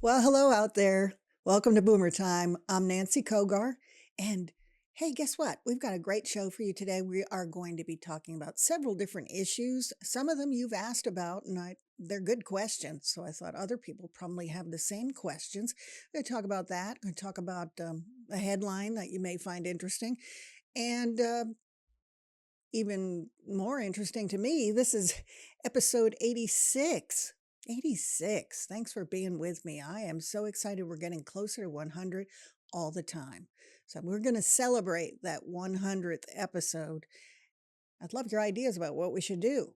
Well, hello out there. Welcome to Boomer Time. I'm Nancy Cogar. And hey, guess what? We've got a great show for you today. We are going to be talking about several different issues. Some of them you've asked about, and they're good questions. So I thought other people probably have the same questions. We're going to talk about that. We're going to talk about a headline that you may find interesting. And even more interesting to me, this is episode 86. 86. Thanks for being with me. I am so excited. We're getting closer to 100 all the time. So we're going to celebrate that 100th episode. I'd love your ideas about what we should do.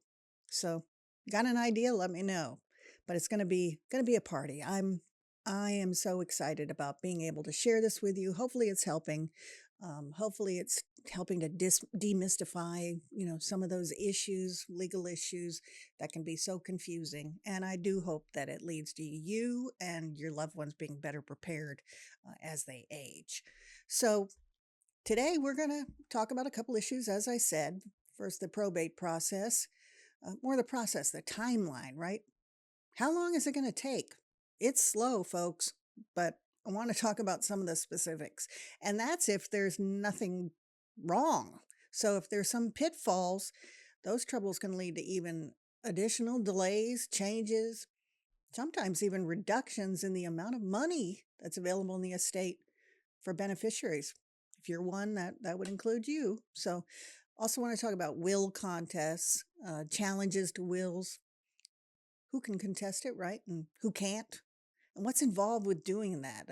So, got an idea? Let me know. But it's going to be a party. I am so excited about being able to share this with you. Hopefully, it's helping. Hopefully, it's helping to demystify, some of those issues, legal issues that can be so confusing. And I do hope that it leads to you and your loved ones being better prepared as they age. So today we're going to talk about a couple issues, as I said. First, the probate process, more the process, the timeline, right? How long is it going to take? It's slow, folks, but I want to talk about some of the specifics. And that's if there's nothing wrong. So if there's some pitfalls, those troubles can lead to even additional delays, changes, sometimes even reductions in the amount of money that's available in the estate for beneficiaries. If you're one, that would include you. So also want to talk about will contests, challenges to wills, who can contest it, right? And who can't? And what's involved with doing that?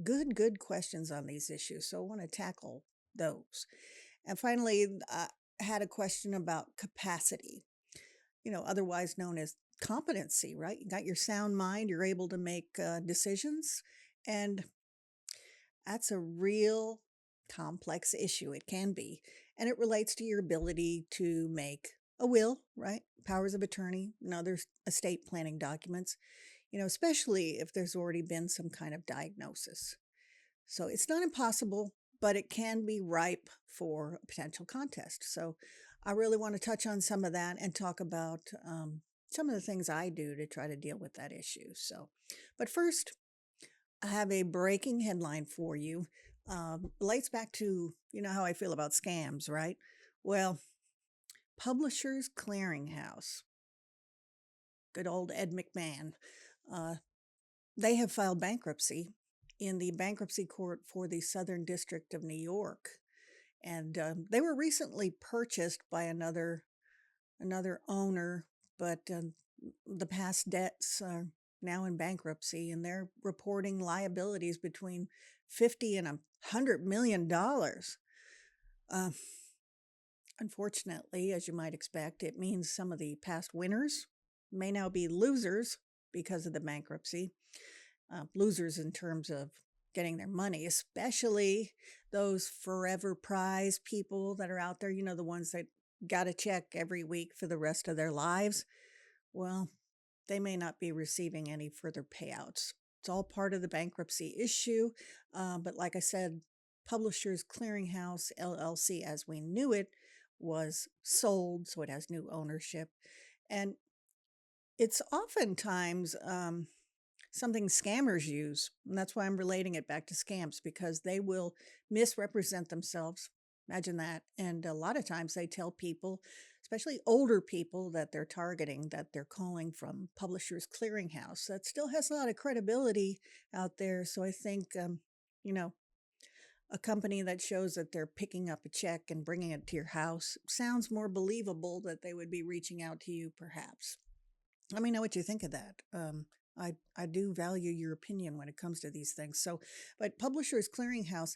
Good questions on these issues. So I want to tackle those. And finally, I had a question about capacity, otherwise known as competency, right? You got your sound mind, you're able to make decisions. And that's a real complex issue. It can be. And it relates to your ability to make a will, right? Powers of attorney and other estate planning documents, especially if there's already been some kind of diagnosis. So it's not impossible, but it can be ripe for a potential contest. So I really want to touch on some of that and talk about some of the things I do to try to deal with that issue. So, but first, I have a breaking headline for you. Relates back to, how I feel about scams, right? Well, Publishers Clearinghouse, good old Ed McMahon, they have filed bankruptcy in the bankruptcy court for the Southern District of New York. And they were recently purchased by another owner, but the past debts are now in bankruptcy, and they're reporting liabilities between $50 and $100 million. Unfortunately, as you might expect, it means some of the past winners may now be losers because of the bankruptcy. Losers in terms of getting their money, especially those forever prize people that are out there, the ones that got a check every week for the rest of their lives. Well, they may not be receiving any further payouts. It's all part of the bankruptcy issue. But like I said, Publishers Clearinghouse, LLC, as we knew it, was sold, so it has new ownership. And it's oftentimes something scammers use. And that's why I'm relating it back to scams, because they will misrepresent themselves. Imagine that. And a lot of times they tell people, especially older people that they're targeting, that they're calling from Publishers Clearinghouse. That still has a lot of credibility out there. So I think, a company that shows that they're picking up a check and bringing it to your house sounds more believable that they would be reaching out to you, perhaps. Let me know what you think of that. I do value your opinion when it comes to these things. So, but Publishers Clearinghouse,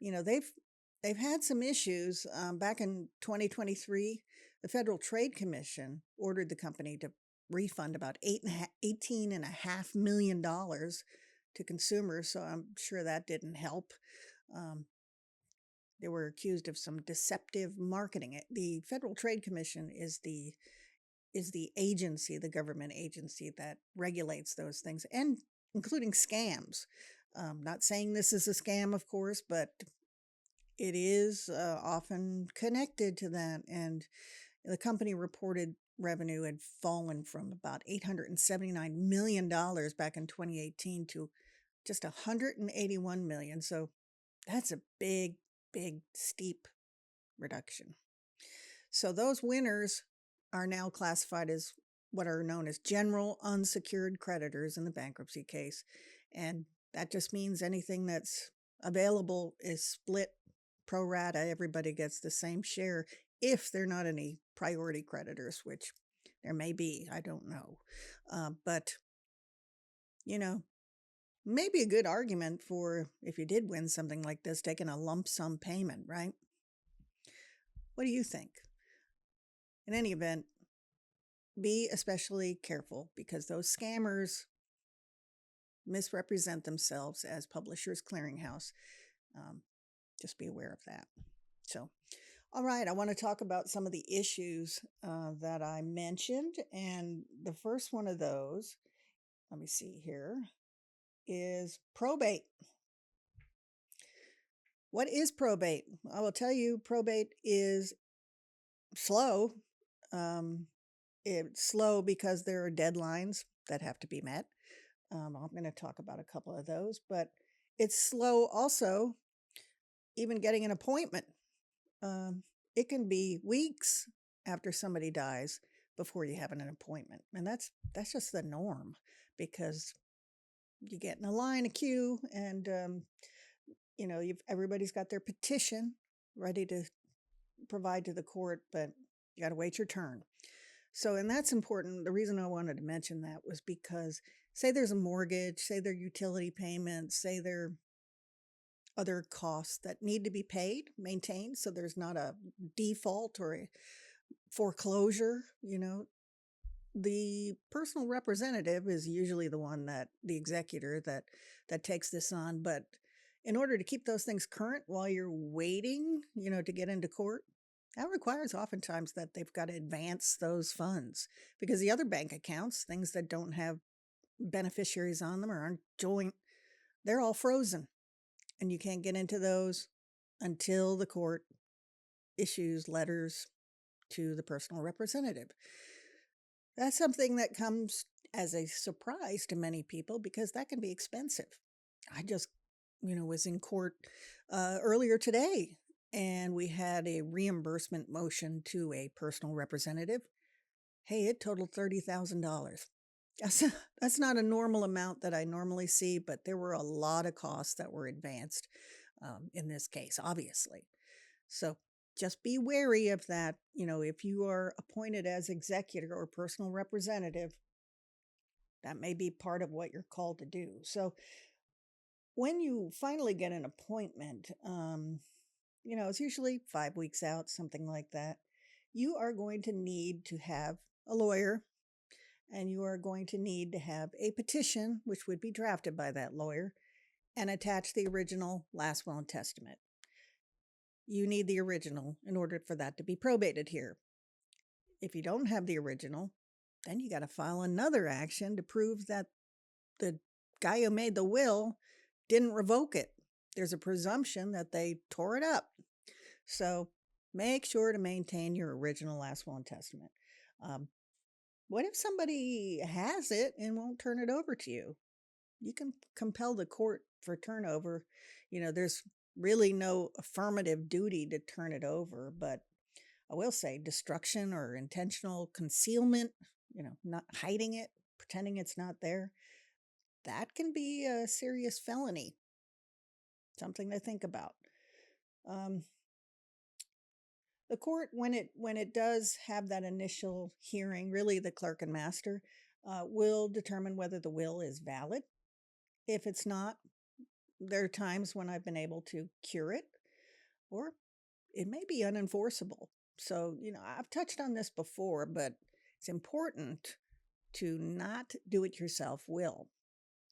they've had some issues. Back in 2023, the Federal Trade Commission ordered the company to refund about $18.5 million to consumers. So I'm sure that didn't help. They were accused of some deceptive marketing. The Federal Trade Commission is the agency, the government agency that regulates those things, and including scams. Not saying this is a scam, of course, but it is often connected to that. And the company reported revenue had fallen from about $879 million back in 2018 to just $181 million. So that's a big, big, steep reduction. So those winners are now classified as what are known as general unsecured creditors in the bankruptcy case. And that just means anything that's available is split pro rata. Everybody gets the same share if they're not any priority creditors, which there may be. I don't know. But, you know, maybe a good argument for if you did win something like this, taking a lump sum payment, right? What do you think? In any event, be especially careful because those scammers misrepresent themselves as Publishers Clearinghouse. Just be aware of that. So, all right, I want to talk about some of the issues that I mentioned. And the first one of those, let me see here, is probate. What is probate? I will tell you, probate is slow. It's slow because there are deadlines that have to be met. I'm going to talk about a couple of those, but it's slow also even getting an appointment. It can be weeks after somebody dies before you have an appointment. And that's just the norm because you get in a line, a queue, and, everybody's got their petition ready to provide to the court, but you got to wait your turn. So, and that's important. The reason I wanted to mention that was because say there's a mortgage, say there are utility payments, say there are other costs that need to be paid, maintained, so there's not a default or a foreclosure, the personal representative is usually the executor that takes this on. But in order to keep those things current while you're waiting, to get into court, that requires oftentimes that they've got to advance those funds because the other bank accounts, things that don't have beneficiaries on them or aren't joint, they're all frozen. And you can't get into those until the court issues letters to the personal representative. That's something that comes as a surprise to many people because that can be expensive. I just, was in court earlier today and we had a reimbursement motion to a personal representative. Hey, it totaled $30,000. That's not a normal amount that I normally see, but there were a lot of costs that were advanced in this case, obviously. So just be wary of that. If you are appointed as executor or personal representative, that may be part of what you're called to do. So when you finally get an appointment, it's usually 5 weeks out, something like that. You are going to need to have a lawyer and you are going to need to have a petition, which would be drafted by that lawyer, and attach the original last will and testament. You need the original in order for that to be probated here. If you don't have the original, then you got to file another action to prove that the guy who made the will didn't revoke it. There's a presumption that they tore it up. So make sure to maintain your original last will and testament. What if somebody has it and won't turn it over to you? You can compel the court for turnover. There's really no affirmative duty to turn it over, but I will say destruction or intentional concealment, not hiding it, pretending it's not there, that can be a serious felony. Something to think about. The court, when it does have that initial hearing, really the clerk and master will determine whether the will is valid. If it's not, there are times when I've been able to cure it, or it may be unenforceable. So, I've touched on this before, but it's important to not do it yourself will.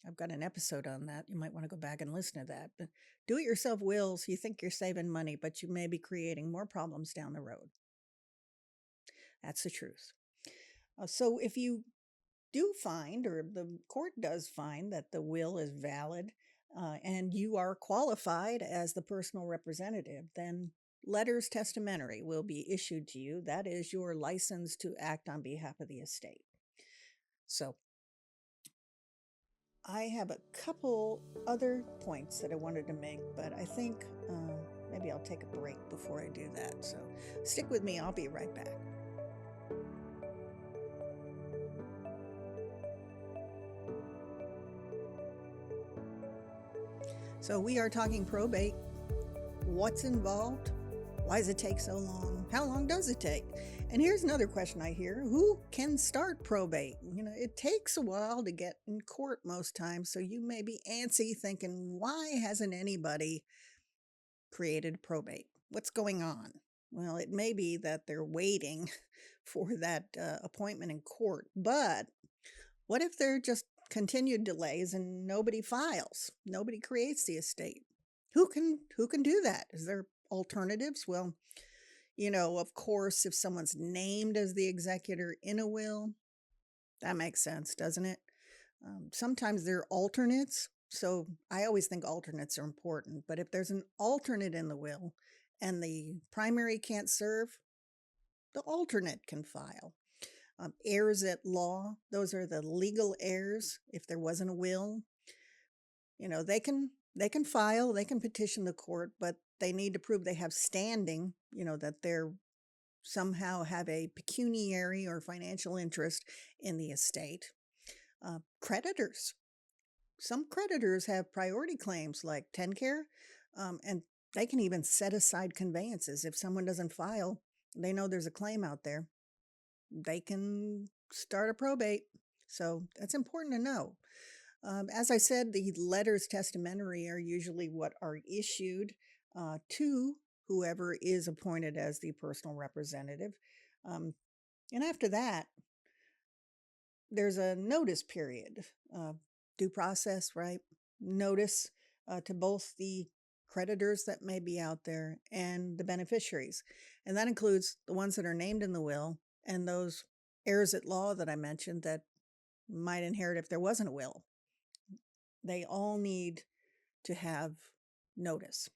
I've got an episode on that. You might want to go back and listen to that. But do it yourself wills, you think you're saving money, but you may be creating more problems down the road. That's the truth. So if you do find, or the court does find, that the will is valid and you are qualified as the personal representative, then letters testamentary will be issued to you. That is your license to act on behalf of the estate. So I have a couple other points that I wanted to make, but I think maybe I'll take a break before I do that. So stick with me. I'll be right back. So we are talking probate. What's involved? Why does it take so long? How long does it take? And here's another question I hear. Who can start probate? It takes a while to get in court most times, so you may be antsy thinking, why hasn't anybody created probate? What's going on? Well, it may be that they're waiting for that appointment in court, but what if there are just continued delays and nobody files? Nobody creates the estate. Who can do that? Is there alternatives? Well, of course, if someone's named as the executor in a will, that makes sense, doesn't it? Sometimes there are alternates. So I always think alternates are important. But if there's an alternate in the will and the primary can't serve, the alternate can file. Heirs at law, those are the legal heirs. If there wasn't a will, they can file, they can petition the court, but they need to prove they have standing, that they're somehow have a pecuniary or financial interest in the estate. Creditors. Some creditors have priority claims like TennCare, and they can even set aside conveyances. If someone doesn't file, they know there's a claim out there. They can start a probate. So that's important to know. As I said, the letters testamentary are usually what are issued to whoever is appointed as the personal representative. And after that, there's a notice period, due process, right? Notice to both the creditors that may be out there and the beneficiaries. And that includes the ones that are named in the will and those heirs at law that I mentioned that might inherit if there wasn't a will. They all need to have notice.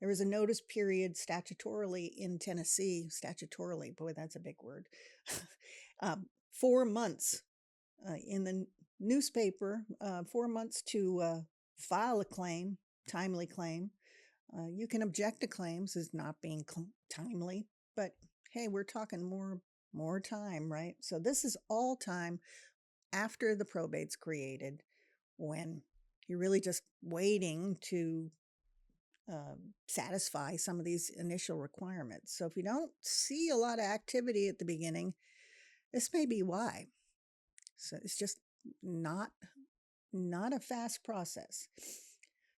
There is a notice period statutorily in Tennessee. Statutorily, boy, that's a big word. 4 months in the newspaper, 4 months to file a claim, timely claim. You can object to claims as not being timely, but hey, we're talking more time, right? So this is all time after the probate's created, when you're really just waiting to satisfy some of these initial requirements. So if you don't see a lot of activity at the beginning, this may be why. So it's just not a fast process.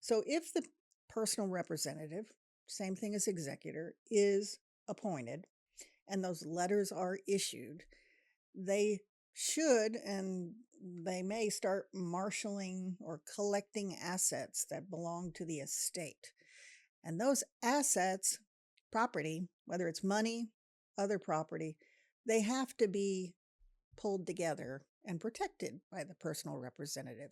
So if the personal representative, same thing as executor, is appointed and those letters are issued, they should and they may start marshaling or collecting assets that belong to the estate. And those assets, property, whether it's money, other property, they have to be pulled together and protected by the personal representative.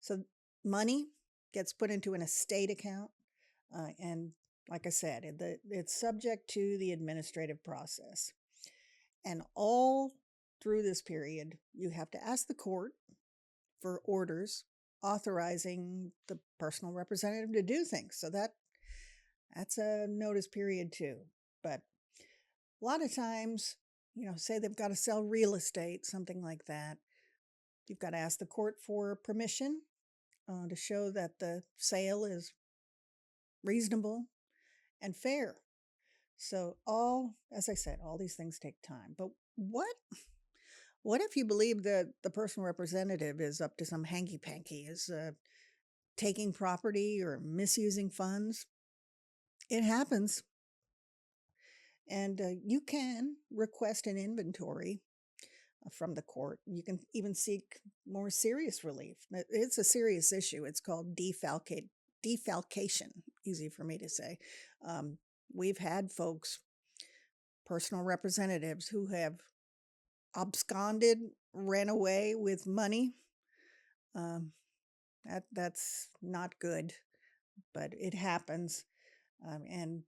So money gets put into an estate account, and like I said, it's subject to the administrative process. And all through this period, you have to ask the court for orders authorizing the personal representative to do things. So that's a notice period too. But a lot of times, say they've got to sell real estate, something like that, you've got to ask the court for permission to show that the sale is reasonable and fair. So as I said, all these things take time. But what if you believe that the personal representative is up to some hanky-panky, is taking property or misusing funds? It happens. And you can request an inventory from the court. You can even seek more serious relief. It's a serious issue. It's called defalcation. Easy for me to say. We've had folks, personal representatives, who have absconded, ran away with money. That's not good, but it happens. And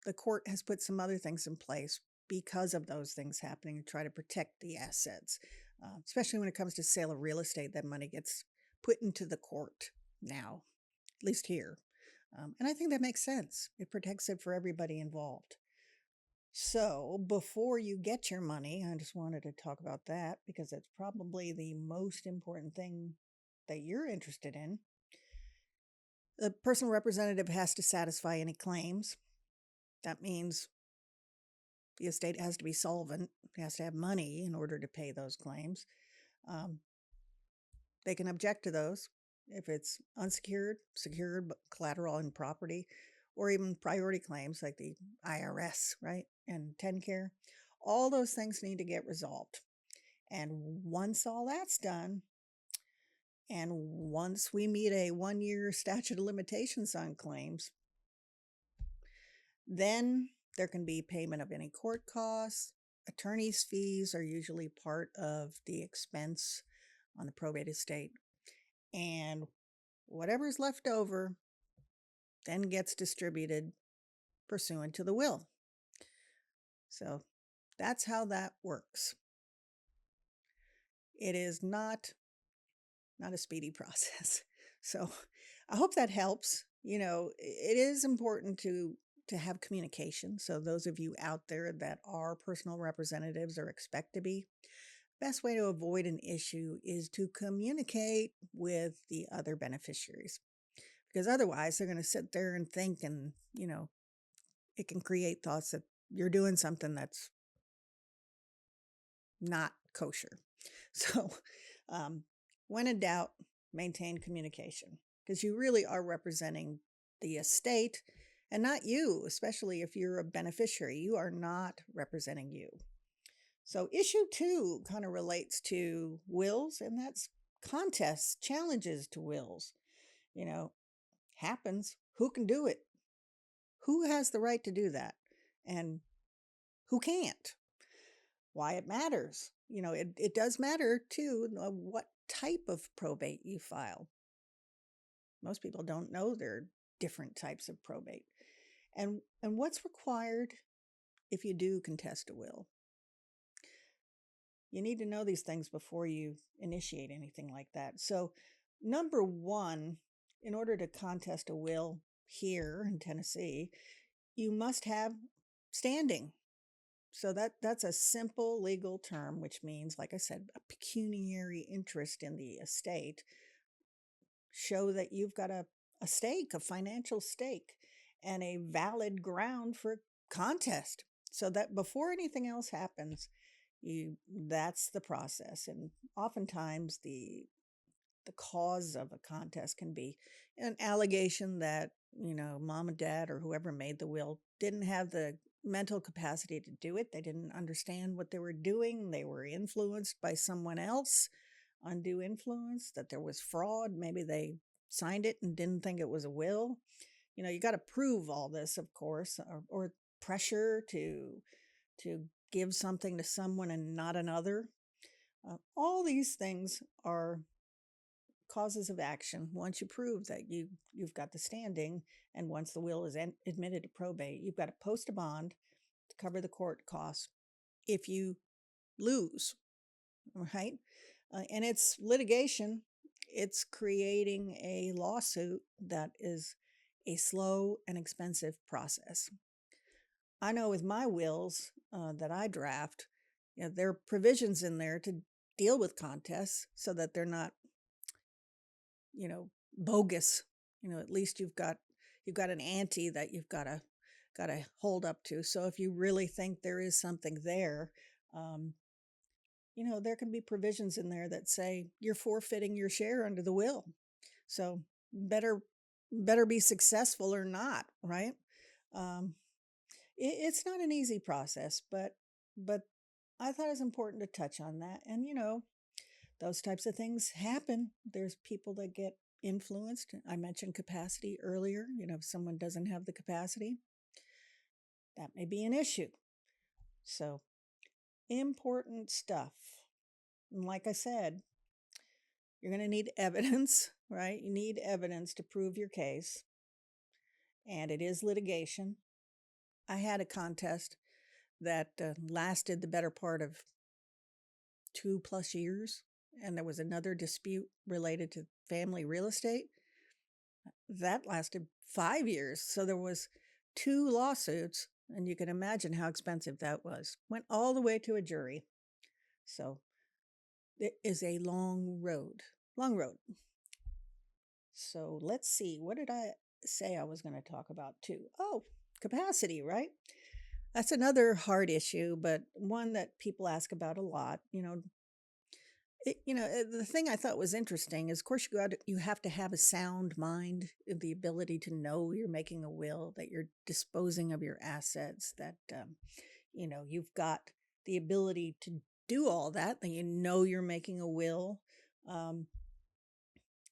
the court has put some other things in place because of those things happening to try to protect the assets, especially when it comes to sale of real estate. That money gets put into the court now, at least here. And I think that makes sense. It protects it for everybody involved. So before you get your money, I just wanted to talk about that because it's probably the most important thing that you're interested in. The personal representative has to satisfy any claims. That means the estate has to be solvent, it has to have money in order to pay those claims. They can object to those if it's unsecured, secured, collateral and property, or even priority claims like the IRS, right? And TennCare. All those things need to get resolved. And once all that's done, and once we meet a 1-year statute of limitations on claims, then there can be payment of any court costs. Attorney's fees are usually part of the expense on the probate estate. And whatever's left over then gets distributed pursuant to the will. So that's how that works. It is not a speedy process. So I hope that helps. It is important to have communication. So those of you out there that are personal representatives or expect to be, best way to avoid an issue is to communicate with the other beneficiaries. Because otherwise they're going to sit there and think, and, it can create thoughts that you're doing something that's not kosher. So when in doubt, maintain communication, because you really are representing the estate and not you, especially if you're a beneficiary. You are not representing you. So issue 2 kind of relates to wills, and that's contests, challenges to wills. Happens. Who can do it? Who has the right to do that? And who can't? Why it matters. It does matter too what type of probate you file. Most people don't know there are different types of probate. And what's required if you do contest a will. You need to know these things before you initiate anything like that. So, number 1, in order to contest a will here in Tennessee, you must have standing. So that's a simple legal term, which means, like I said, a pecuniary interest in the estate. Show that you've got a stake, a financial stake, and a valid ground for contest. So that before anything else happens, that's the process. And oftentimes the cause of a contest can be an allegation that, mom and dad or whoever made the will didn't have the mental capacity to do it. They didn't understand what they were doing. They were influenced by someone else, undue influence, that there was fraud. Maybe they signed it and didn't think it was a will. You got to prove all this, of course, or pressure to give something to someone and not another. All these things are causes of action once you prove that you've got the standing, and once the will is admitted to probate, you've got to post a bond to cover the court costs if you lose, right? And it's litigation. It's creating a lawsuit that is a slow and expensive process. I know with my wills that I draft, there are provisions in there to deal with contests so that they're not, bogus. At least you've got an ante that you've got to hold up to. So if you really think there is something there, there can be provisions in there that say you're forfeiting your share under the will. So better be successful or not, right? It's not an easy process, but I thought it was important to touch on that. And, those types of things happen. There's people that get influenced. I mentioned capacity earlier. If someone doesn't have the capacity, that may be an issue. So, important stuff. And like I said, you're going to need evidence, right? You need evidence to prove your case. And it is litigation. I had a contest that lasted the better part of 2+ years, and there was another dispute related to family real estate that lasted 5 years. So there was two lawsuits, and you can imagine how expensive that was. Went all the way to a jury. So it is a long road. Long road. So let's see. What did I say I was going to talk about too? Oh, capacity, right? That's another hard issue, but one that people ask about a lot. The thing I thought was interesting is, of course, you have to have a sound mind, the ability to know you're making a will, that you're disposing of your assets, that you've got the ability to do all that. That you're making a will.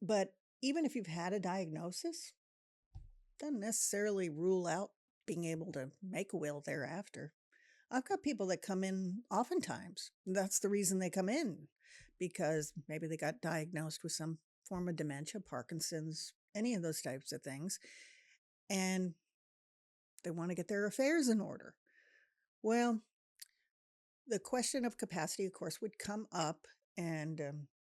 But even if you've had a diagnosis, doesn't necessarily rule out being able to make a will thereafter. I've got people that come in oftentimes. That's the reason they come in, because maybe they got diagnosed with some form of dementia, Parkinson's, any of those types of things, and they want to get their affairs in order. Well, the question of capacity, of course, would come up, and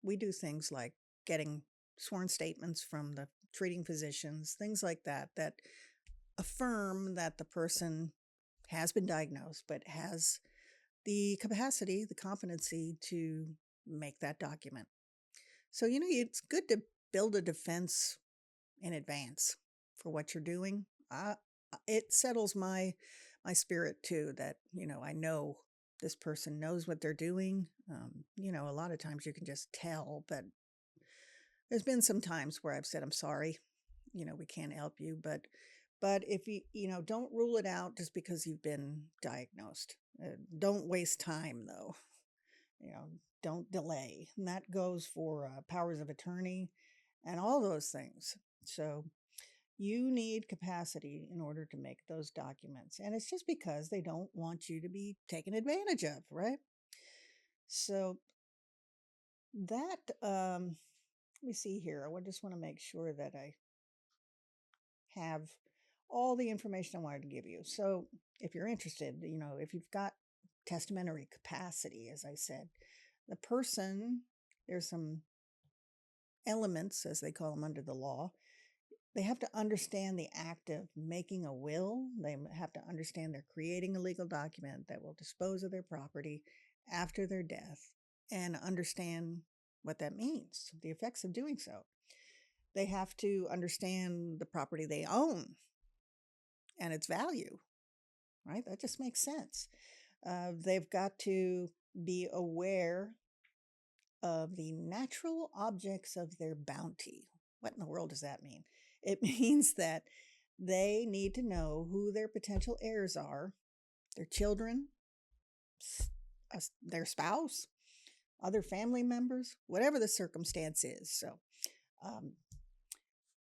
we do things like getting sworn statements from the treating physicians, things like that, that affirm that the person has been diagnosed, but has the capacity, the competency to make that document. So, it's good to build a defense in advance for what you're doing. It settles my spirit too, that, I know this person knows what they're doing. A lot of times you can just tell, but there's been some times where I've said, I'm sorry, we can't help you, but if don't rule it out just because you've been diagnosed. Don't waste time, though. Don't delay. And that goes for powers of attorney and all those things. So you need capacity in order to make those documents. And it's just because they don't want you to be taken advantage of, right? So that, let me see here. I just want to make sure that I have all the information I wanted to give you. So if you're interested, if you've got testamentary capacity, as I said, the person, there's some elements, as they call them under the law. They have to understand the act of making a will. They have to understand they're creating a legal document that will dispose of their property after their death, and understand what that means, the effects of doing so. They have to understand the property they own and its value, right? That just makes sense. They've got to be aware of the natural objects of their bounty. What in the world does that mean? It means that they need to know who their potential heirs are, their children, their spouse, other family members, whatever the circumstance is. So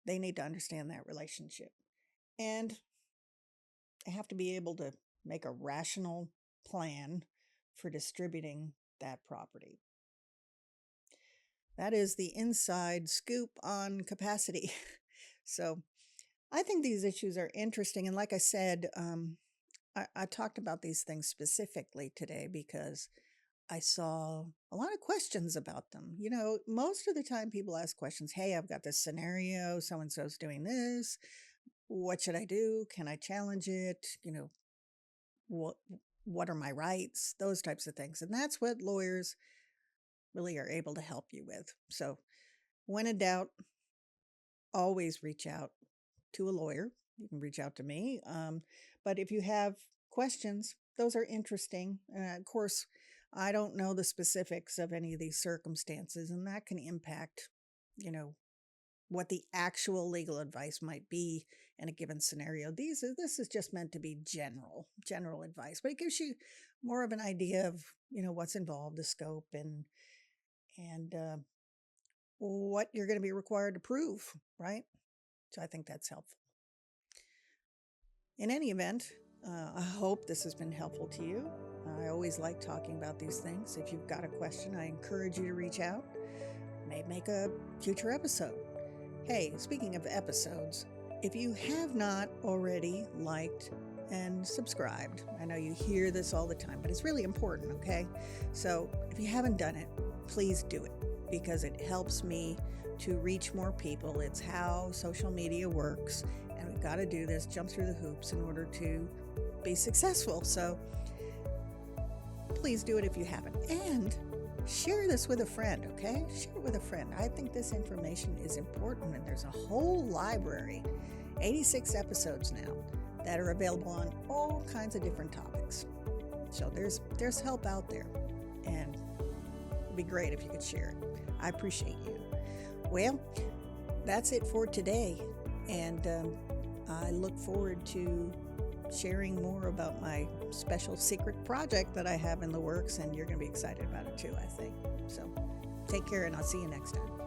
they need to understand that relationship. And they have to be able to make a rational plan for distributing that property. That is the inside scoop on capacity. So I think these issues are interesting. And like I said, I talked about these things specifically today because I saw a lot of questions about them. Most of the time people ask questions, hey, I've got this scenario, so-and-so's doing this. What should I do? Can I challenge it? What are my rights? Those types of things. And that's what lawyers really are able to help you with. So when in doubt, always reach out to a lawyer. You can reach out to me. But if you have questions, those are interesting. Of course, I don't know the specifics of any of these circumstances, and that can impact, what the actual legal advice might be in a given scenario. This is just meant to be general advice, but it gives you more of an idea of, what's involved, the scope, and what you're going to be required to prove, right? So I think that's helpful. In any event, I hope this has been helpful to you. I always like talking about these things. If you've got a question, I encourage you to reach out. May make a future episode. Hey, speaking of episodes, if you have not already liked and subscribed. I know you hear this all the time, but it's really important, okay? So if you haven't done it, please do it because it helps me to reach more people. It's how social media works, and we've got to do this, jump through the hoops in order to be successful. So please do it if you haven't. And share this with a friend, okay? Share it with a friend. I think this information is important, and there's a whole library, 86 episodes now, that are available on all kinds of different topics. So there's help out there, and it'd be great if you could share it. I appreciate you. Well, that's it for today, and I look forward to sharing more about my special secret project that I have in the works, and you're going to be excited about it too, I think. So take care, and I'll see you next time.